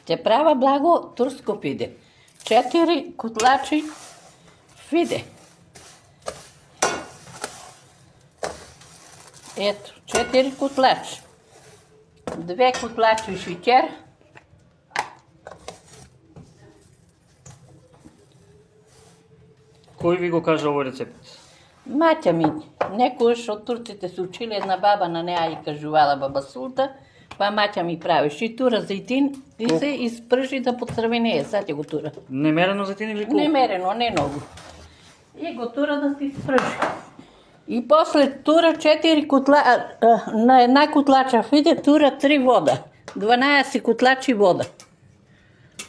Ќе права благо турско фиде. 4 кутлачи фиде. Ето, 4 кутлачи. 2 кутлачи шеќер. Кој ви го кажа овој рецепт? Маќа ми, некојаш од турците се учили, една баба на неа и кажувала баба Султа, па маќа ми правиш и тура зејтин и се испржи да поцрвенее, сад ја го тура. Немерено зејтин или колку? Немерено, не многу. И го тура да се испржи. И после тура 4 кутла, на една кутлача фиде тура 3 вода. 12 кутлачи вода.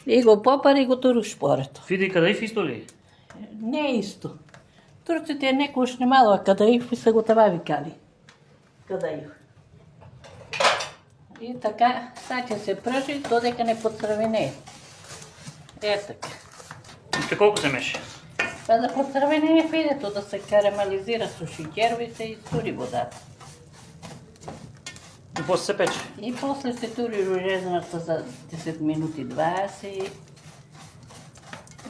И го попари и го туру шпорето. Фиде и кадаиф исто ли? Не е исто. Турците некојаш немало, а кадаиф и се го това викали. Кадаиф. И така, сад ќе се пржи, додека не поцрвенее. Е така. Уште колку се меше? Па да поцрвенее фидето, да се карамелизира со шеќеровите и тури водата. И после се пече? И после се тури ружезната за 10 минути 20 и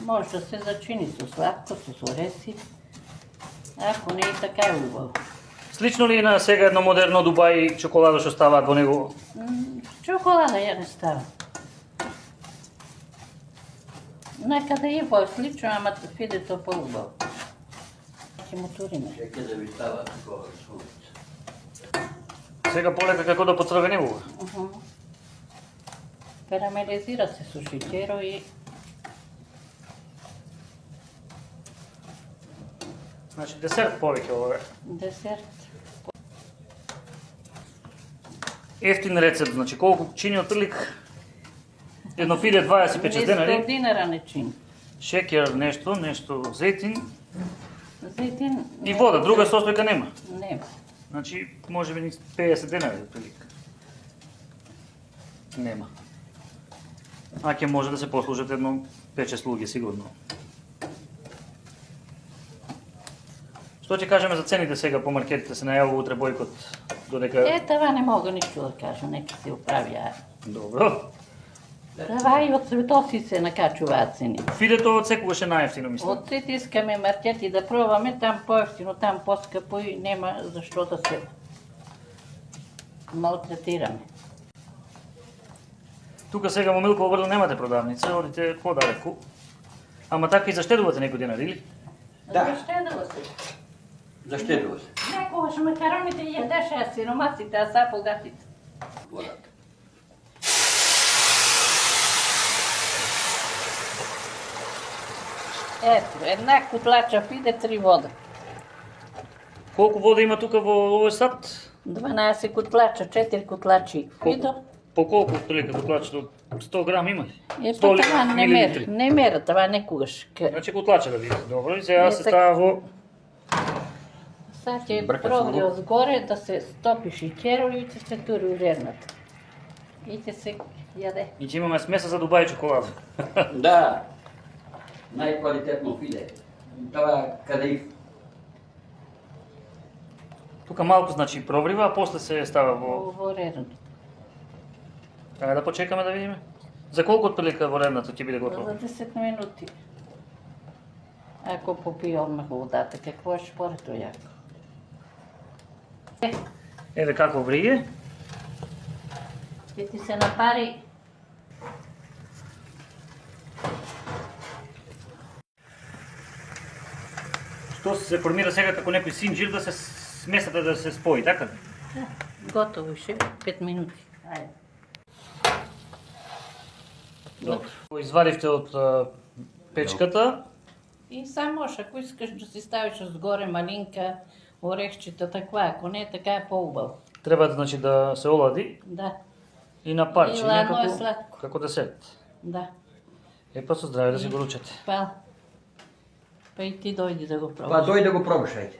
може да се зачини со сладко, со ореси. Ако не и така е убаво. Слично ли е на сега едно модерно Дубај чоколада што ставаат во него? Чоколада ја не става. Некаде и во слично, ама фидето по-убаво. Ќе му туриме. Чекай да ви става такова шумица. Сега полека како да поцрвеневува. Карамелизира се со шеќеро и Значи десерт повеќе ова е. десерт. Ефтин рецепт, значи колку чини отприлик? Едно филе 25 денари. 200 динара не чини. Шеќер, нешто, зејтин Зејтин... и вода, друга состојка нема. Нема. Значи, може би 50 денари отприлик. Нема. А ќе може да се послужат едно 5-6 луѓе сигурно. Што ќе кажеме за цените сега по маркетите, се најавува утре бойкот додека... Това не мога ништо да кажа, нека се оправи. Добро. Това и од светоси се накачуваат цените. Фидето од секогаш е најефтино, мислам. Од сите искаме маркети да пробаме, там поевтино, там поскапо и нема зашто да се малтретираме. Тука сега во Милково брдо немате продавница, одите подалеку. Ама така и заштедувате некој денар, или? Да. Заштедува се. Заштедува се. Некогаш макароните јадеше сиромасите, а са богатите. Водата. Ето, една кутлача фиде, 3 вода. Колку вода има тука во овој сад? 12 кутлача, 4 кутлачи фидо. По колку прилика кутлачето? 100 грам има ли? Е, 100 па това не мера, милилитри. не мера, това некогаш. Значи кутлача да видите, добро. И сега Не, се така. става во... Сад ќе Бркаш пробли го. отгоре да се стопи шеќеро и ќе се тури урезната. И ќе се јаде. И ќе имаме смеса за Дубај чоколада. Да. Најквалитетно филе. Това кадаиф. Тука малку значи пробрива, а после се става во... Во редното. Ајде да почекаме да видиме. За колку отприлика во редната ќе биде готово? За 10 минути. Ако попие одмах водата, какво е шпорето јако? Еве како врие. Ќе ти се напари. Што се формира сега како некој синџир да се смесата да се спои, така? Готово ше, 5 минути. Ајде. Добро. Го извадивте од печката. И само ако искаш да си ставиш отгоре малинка, орехчета, таква, ако не, така е по-убаво. Треба значи да се олади Да, и на парче, И ладно е како, сладко. како десерт. да. Е па со здраве да си го ручате. Па и ти дојди да го Па пробаш. дојде да го пробаш, ајде.